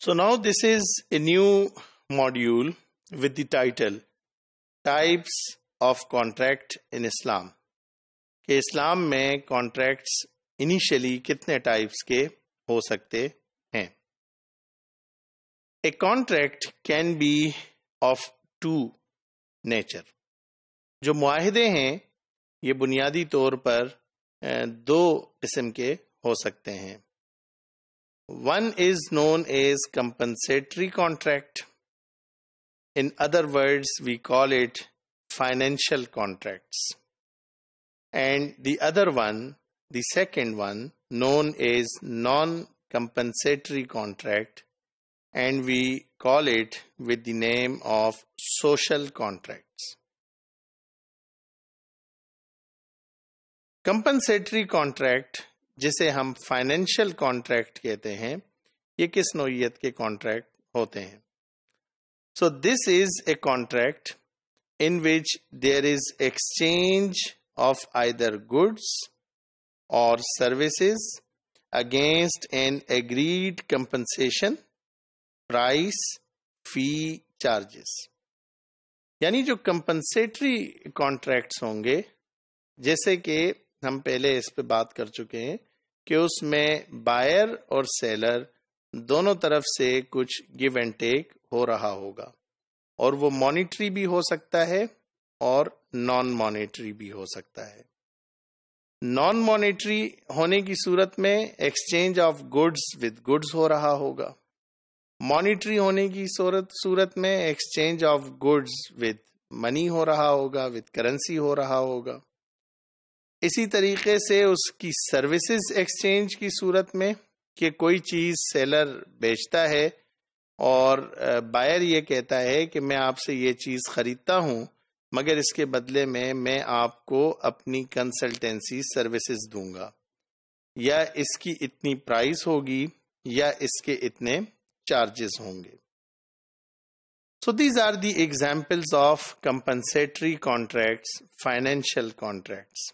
So now this is a new module with the title Types of Contract in Islam. کہ اسلام میں contracts initially کتنے types کے ہو سکتے ہیں. A contract can be of two nature. جو معاہدے ہیں یہ بنیادی طور پر دو قسم کے ہو سکتے ہیں. One is known as compensatory contract. In other words, we call it financial contracts. And the other one, the second one, known as non-compensatory contract, and we call it with the name of social contracts. Compensatory contract جسے ہم financial contract کہتے ہیں، یہ کس نوعیت کے contract ہوتے ہیں؟ So this is a contract in which there is exchange of either goods اور services against an agreed compensation, price, fee, charges. یعنی جو کمپنسیٹری کانٹریکٹس ہوں گے، جیسے کہ ہم پہلے اس پہ بات کر چکے ہیں کہ اس میں بائر اور سیلر دونوں طرف سے کچھ گیو اینڈ ٹیک ہو رہا ہوگا، اور وہ مانیٹری بھی ہو سکتا ہے اور نان مانیٹری بھی ہو سکتا ہے. نان مانیٹری ہونے کی صورت میں exchange of goods with goods ہو رہا ہوگا. مانیٹری ہونے کی صورت میں exchange of goods with money ہو رہا ہوگا، ود کرنسی ہو رہا ہوگا. اسی طریقے سے اس کی سروسز ایکسچینج کی صورت میں کہ کوئی چیز سیلر بیچتا ہے اور بائر یہ کہتا ہے کہ میں آپ سے یہ چیز خریدتا ہوں مگر اس کے بدلے میں آپ کو اپنی کنسلٹنسی سروسز دوں گا، یا اس کی اتنی پرائس ہوگی یا اس کے اتنے چارجز ہوں گے. So these are the examples of compensatory contracts, financial contracts.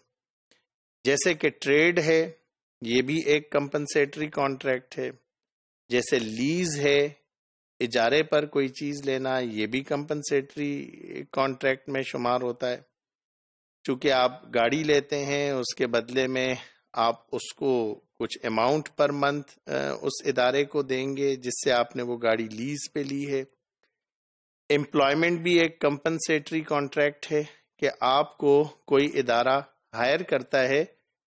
جیسے کہ ٹریڈ ہے، یہ بھی ایک کمپنسیٹری کانٹریکٹ ہے. جیسے لیز ہے، اجارے پر کوئی چیز لینا، یہ بھی کمپنسیٹری کانٹریکٹ میں شمار ہوتا ہے. چونکہ آپ گاڑی لیتے ہیں، اس کے بدلے میں آپ اس کو کچھ اماؤنٹ پر منتھ اس ادارے کو دیں گے جس سے آپ نے وہ گاڑی لیز پہ لی ہے. امپلائمنٹ بھی ایک کمپنسیٹری کانٹریکٹ ہے کہ آپ کو کوئی ادارہ ہائر کرتا ہے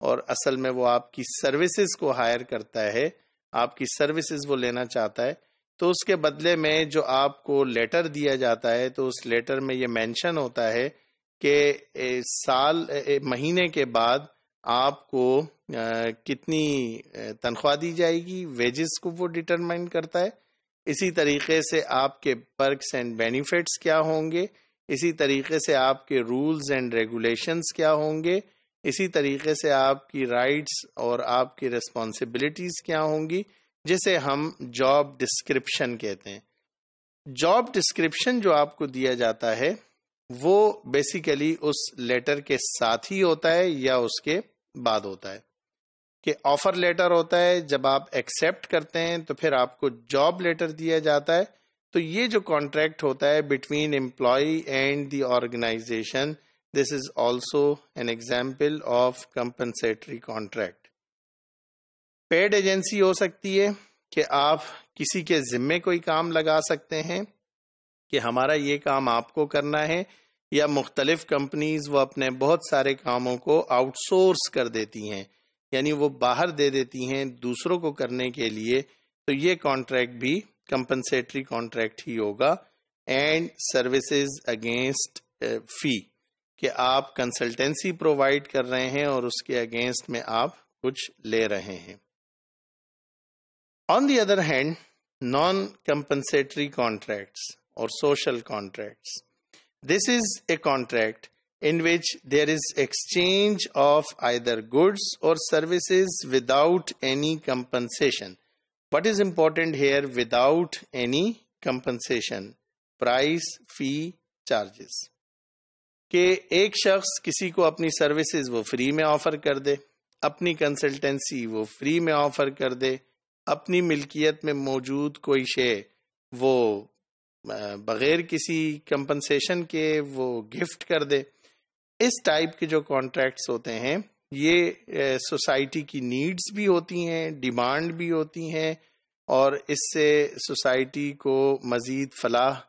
اور اصل میں وہ آپ کی سروسز کو ہائر کرتا ہے، آپ کی سروسز وہ لینا چاہتا ہے، تو اس کے بدلے میں جو آپ کو لیٹر دیا جاتا ہے تو اس لیٹر میں یہ مینشن ہوتا ہے کہ مہینے کے بعد آپ کو کتنی تنخواہ دی جائے گی، ویجز کو وہ ڈٹرمائن کرتا ہے. اسی طریقے سے آپ کے پرکس اینڈ بینیفٹس کیا ہوں گے، اسی طریقے سے آپ کے رولز اینڈ ریگولیشنز کیا ہوں گے، اسی طریقے سے آپ کی رائٹس اور آپ کی ریسپانسبلٹیز کیا ہوں گی، جسے ہم جاب ڈسکرپشن کہتے ہیں. جاب ڈسکرپشن جو آپ کو دیا جاتا ہے وہ بیسیکلی اس لیٹر کے ساتھ ہی ہوتا ہے یا اس کے بعد ہوتا ہے. کہ آفر لیٹر ہوتا ہے، جب آپ ایکسیپٹ کرتے ہیں تو پھر آپ کو جاب لیٹر دیا جاتا ہے. تو یہ جو کانٹریکٹ ہوتا ہے between employee and the organization, this is also an example of compensatory contract. Paid agency ہو سکتی ہے کہ آپ کسی کے ذمے کوئی کام لگا سکتے ہیں کہ ہمارا یہ کام آپ کو کرنا ہے، یا مختلف کمپنیز وہ اپنے بہت سارے کاموں کو آؤٹ سورس کر دیتی ہیں، یعنی وہ باہر دے دیتی ہیں دوسروں کو کرنے کے لیے. تو یہ کانٹریکٹ بھی کمپنسیٹری کانٹریکٹ ہی ہوگا. اینڈ سروسز اگینسٹ فی، کہ آپ کنسلٹنسی پرووائڈ کر رہے ہیں اور اس کے اگینسٹ میں آپ کچھ لے رہے ہیں. On the other hand, non compensatory contracts اور social contracts. This is a contract in which there is exchange of either goods or services without any compensation. What is important here? Without any compensation. Price, fee, charges. کہ ایک شخص کسی کو اپنی services وہ free میں offer کر دے، اپنی کنسلٹنسی وہ فری میں آفر کر دے، اپنی ملکیت میں موجود کوئی شے وہ بغیر کسی کمپنسیشن کے وہ گفٹ کر دے. اس ٹائپ کے جو کانٹریکٹس ہوتے ہیں یہ سوسائٹی کی نیڈز بھی ہوتی ہیں, ڈیمانڈ بھی ہوتی ہیں, اور اس سے سوسائٹی کو مزید فلاح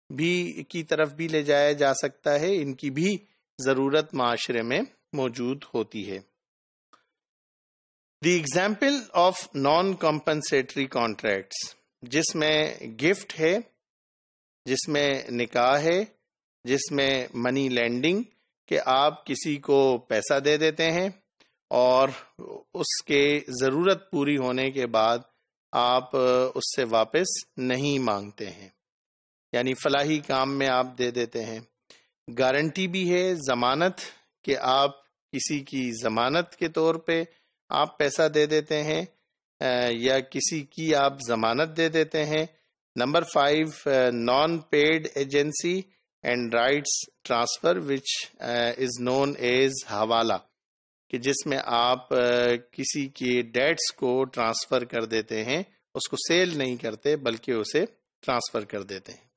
بھی کی طرف بھی لے جایا جا سکتا ہے. ان کی بھی ضرورت معاشرے میں موجود ہوتی ہے. The example of non compensatory contracts, جس میں گفٹ ہے, جس میں نکاح ہے, جس میں منی لینڈنگ کہ آپ کسی کو پیسہ دے دیتے ہیں اور اس کے ضرورت پوری ہونے کے بعد آپ اس سے واپس نہیں مانگتے ہیں, یعنی فلاحی کام میں آپ دے دیتے ہیں. گارنٹی بھی ہے, ضمانت کہ آپ کسی کی ضمانت کے طور پہ آپ پیسہ دے دیتے ہیں یا کسی کی آپ ضمانت دے دیتے ہیں. Number 5 non paid agency and rights transfer which is known as حوالہ, کہ جس میں آپ کسی کے ڈیٹس کو ٹرانسفر کر دیتے ہیں, اس کو سیل نہیں کرتے بلکہ اسے ٹرانسفر کر دیتے ہیں.